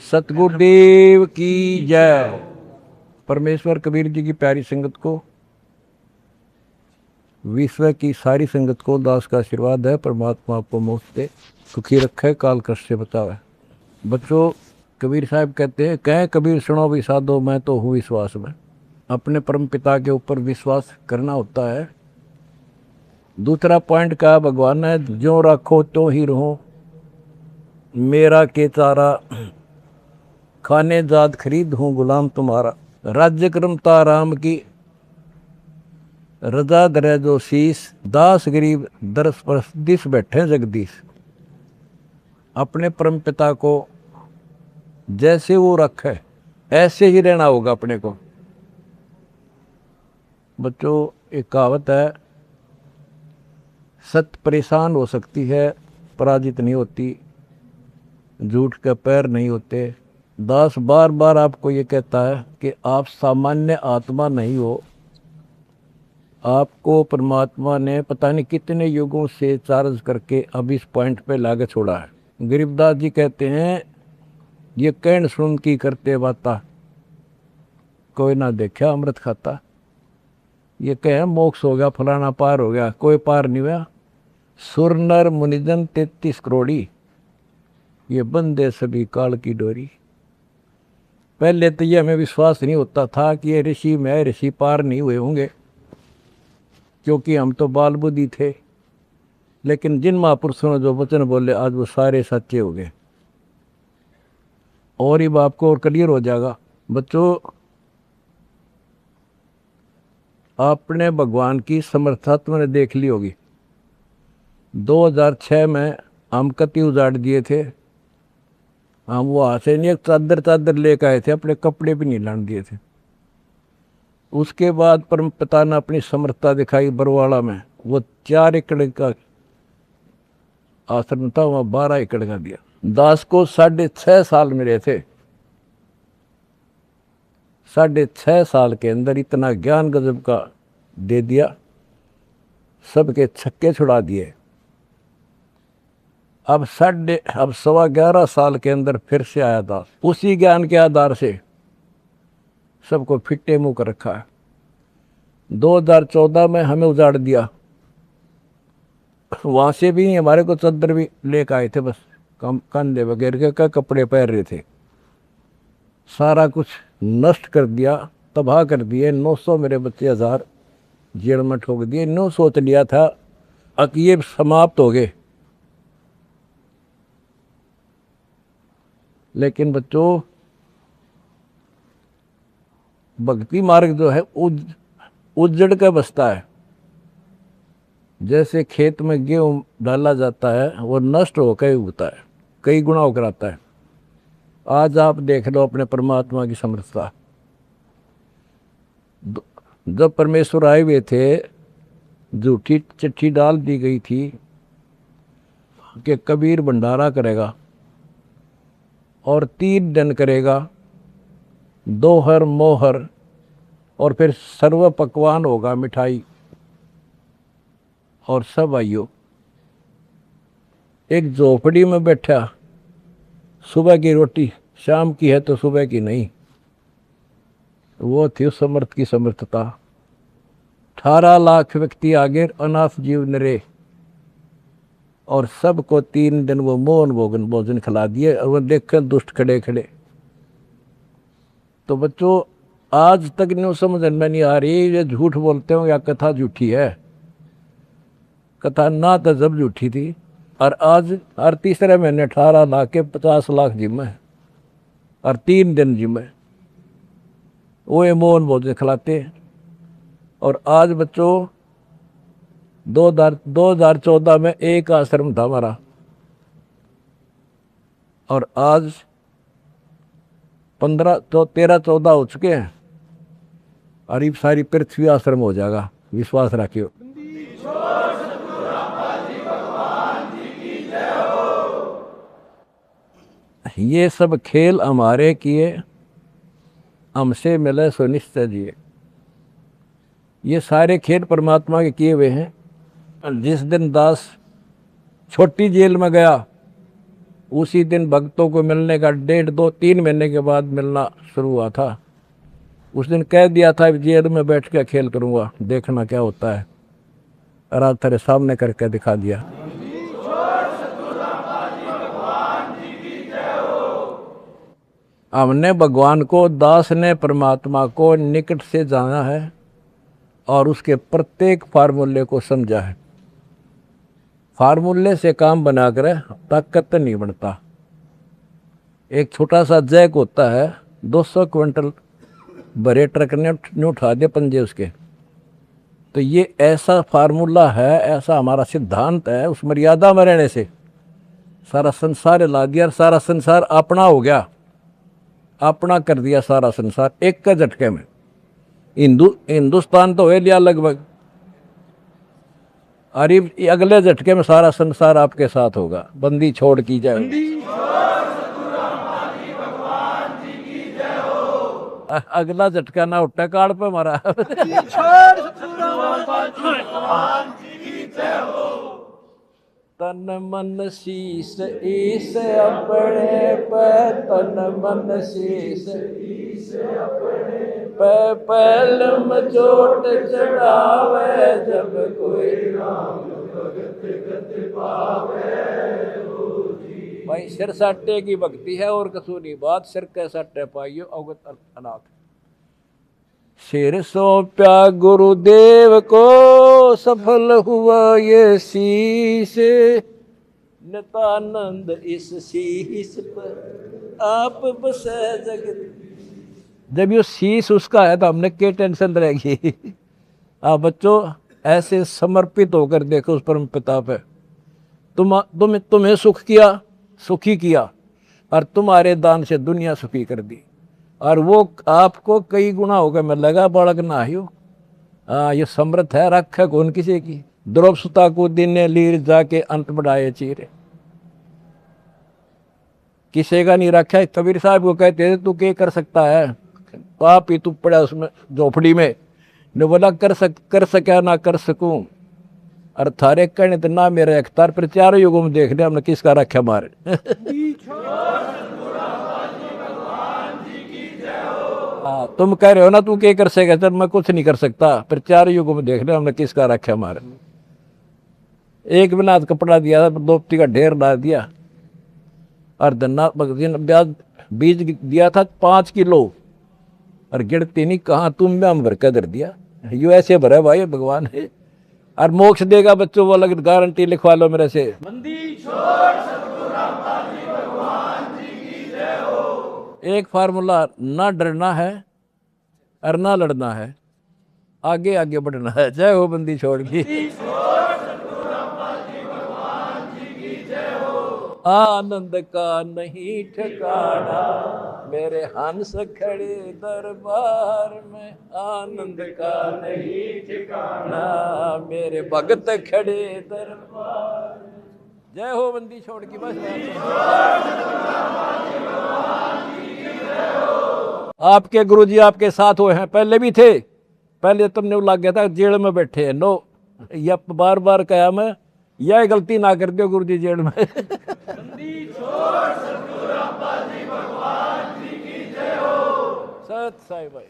सतगुरुदेव की जय। परमेश्वर कबीर जी की प्यारी संगत को, विश्व की सारी संगत को दास का आशीर्वाद है। परमात्मा आपको मोक्ष दे, सुखी रखे, काल कष्ट से बचावे। बच्चों, कबीर साहब कहते हैं, कह कबीर सुनो भी साधो, मैं तो हूँ विश्वास में। अपने परम पिता के ऊपर विश्वास करना होता है। दूसरा पॉइंट का भगवान है, जो रखो तो ही रहो, मेरा के चारा, खाने जाद खरीद हूँ गुलाम तुम्हारा। राज्य क्रमता राम की, रजा दरे जो शीस, दास गरीब दरस परस दिस बैठे जगदीश। अपने परम पिता को जैसे वो रखे ऐसे ही रहना होगा अपने को। बच्चों, एक कहावत है, सत्य परेशान हो सकती है, पराजित नहीं होती, झूठ के पैर नहीं होते। दास बार बार आपको ये कहता है कि आप सामान्य आत्मा नहीं हो। आपको परमात्मा ने पता नहीं कितने युगों से चार्ज करके अब इस पॉइंट पे लाके छोड़ा है। गरीबदास जी कहते हैं, ये कहन सुन की करते बाता, कोई ना देखा अमृत खाता। ये कहे मोक्ष हो गया, फलाना पार हो गया, कोई पार नहीं हुआ। सुर नर मुनिजन 33 करोड़ी, ये बंदे सभी काल की डोरी। पहले तो ये हमें विश्वास नहीं होता था कि ये ऋषि में ऋषि पार नहीं हुए होंगे, क्योंकि हम तो बाल बुद्धि थे। लेकिन जिन महापुरुषों ने जो वचन बोले, आज वो सारे सच्चे हो गए। और ये बाप को और क्लियर हो जाएगा। बच्चों, आपने भगवान की समर्था तुमने देख ली होगी। 2006 में हम कति उजाड़ दिए थे। हम वहाँ से नहीं, एक चादर चादर लेकर आए थे, अपने कपड़े भी नहीं लाने दिए थे। उसके बाद परम पिता ने अपनी समर्थता दिखाई बरवाड़ा में। वो 4 एकड़ का आश्रम था, वहाँ 12 एकड़ का दिया। दास को 6.5 साल मिले थे। 6.5 साल के अंदर इतना ज्ञान गजब का दे दिया, सबके छक्के छुड़ा दिए। अब 11.25 साल के अंदर फिर से आया दास, उसी ज्ञान के आधार से सबको फिट्टे मुंह कर रखा है। 2014 में हमें उजाड़ दिया, वहां से भी हमारे को चद्दर भी लेकर आए थे, बस कंधे वगैरह के कपड़े पहन रहे थे। सारा कुछ नष्ट कर दिया, तबाह कर दिए। 900 मेरे बच्चे 1000 जेल में ठोक दिए। नो सोच लिया था कि ये समाप्त हो गए। लेकिन बच्चों, भक्ति मार्ग जो है उजड़ के बसता है। जैसे खेत में गेहूं डाला जाता है, वो नष्ट होकर ही उगता है, कई गुना होकर आता है। आज आप देख लो अपने परमात्मा की समर्थता। जब परमेश्वर आए हुए थे, झूठी चिट्ठी डाल दी गई थी कि कबीर भंडारा करेगा और 3 दिन करेगा, दोहर मोहर, और फिर सर्व पकवान होगा, मिठाई और सब आइयो। एक झोपड़ी में बैठा, सुबह की रोटी शाम की है तो सुबह की नहीं। वो थी उस समर्थ की समर्थता। 18 लाख व्यक्ति आगे, अनाथ जीव नरे, और सबको 3 दिन वो मोहन भोजन खिला दिए। और वो देखकर दुष्ट खड़े खड़े। तो बच्चों, आज तक नहीं समझ में नहीं आ रही, ये झूठ बोलते हो या कथा झूठी है। कथा ना तो जब झूठी थी, और आज हर तीसरे महीने 18 लाख के 50 लाख जिम्मे, और 3 दिन जिम्मे वो ये मोहन भोजन खिलाते। और आज बच्चों, 2014 में एक आश्रम था हमारा, और आज 13-14 हो चुके हैं, और ये सारी पृथ्वी आश्रम हो जाएगा, विश्वास रखियो। ये सब खेल हमारे किए, हमसे मिले सो निश्चय जिए। ये सारे खेल परमात्मा के किए हुए हैं। जिस दिन दास छोटी जेल में गया, उसी दिन भक्तों को मिलने का 1.5-2-3 महीने के बाद मिलना शुरू हुआ था। उस दिन कह दिया था जेल में बैठ के खेल करूँगा, देखना क्या होता है। और आज तेरे सामने करके दिखा दिया। हमने भगवान को, दास ने परमात्मा को निकट से जाना है और उसके प्रत्येक फार्मूले को समझा है। फार्मूले से काम बनाकर ताकत नहीं बनता। एक छोटा सा जैक होता है, 200 क्विंटल भरे ट्रक ने उठा दिए पंजे उसके। तो ये ऐसा फार्मूला है, ऐसा हमारा सिद्धांत है। उस मर्यादा में रहने से सारा संसार हिला दिया और सारा संसार अपना हो गया, अपना कर दिया सारा संसार एक का झटके में। हिंदुस्तान तो हो लिया लगभग, अरे अगले झटके में सारा संसार आपके साथ होगा। बंदी छोड़ की जाए। अगला झटका ना उठा काड़ पे मारा। तन मन शीस ईस अपने पे, तन मन शीस ईस अपने पे, पहलम चोट चढ़ावे, जब कोई राम भगत गति पावे। भाई सिर साटे की भक्ति है और कसूरी बात, सिर के साटे पाइयो अवगत अनाथ। सिर सौंप्या गुरुदेव को, सफल हुआ ये शीश, नितानंद इस शीश पर आप बसे जगत। जब ये शीश उसका है तो हमने क्या टेंशन रहेगी। आप बच्चों ऐसे समर्पित होकर देखो उस परम पिता पे। तुम्हें सुख किया, सुखी किया, और तुम्हारे दान से दुनिया सुखी कर दी, और वो आपको कई गुना होकर मिलेगा। बालक ना हो, ये समर्थ है, रख कौन किसी की। द्रौप सुता को दिन लीर जाके अंत बढ़ाए चीरे, किसी का नहीं रखा। कबीर साहब को कहते थे तू क्या कर सकता है, पाप ही तू पड़ा उसमें झोपड़ी में। ने बोला कर सका ना कर सकूं, और थारे कहने तो ना मेरे अख्तार पर। चारों युगों में देख लिया हमने किसका रखा मारे। तुम कह रहे हो ना तू क्या कर सकेगा, चल मैं कुछ नहीं कर सकता, पर चारों युगों में देख लिया हमने किसका रखा मारे। एक बिना कपड़ा दिया था, दोपती का ढेर ला दिया, और धन्ना ब्याज बीज दिया था 5 किलो, और गिरती नहीं कहाँ तुम में हम भर कर धर दिया। यू ऐसे भरा भाई भगवान है, और मोक्ष देगा बच्चों वो अलग गारंटी लिखवा लो मेरे से। एक फार्मूला, ना डरना है और ना लड़ना है, आगे आगे बढ़ना है। जय हो बंदी छोड़ की। आनंद का नहीं ठिकाना, मेरे हंस खड़े दरबार में। आनंद का नहीं ठिकाना, मेरे भगत खड़े दरबार में। जय हो बंदी छोड़ की। बस आपके गुरुजी आपके साथ हुए हैं, पहले भी थे। पहले तुमने लग गया था जेल में बैठे नो, या बार बार कहा मैं, यह गलती ना कर दो गुरुजी जेल में। सत साई भाई।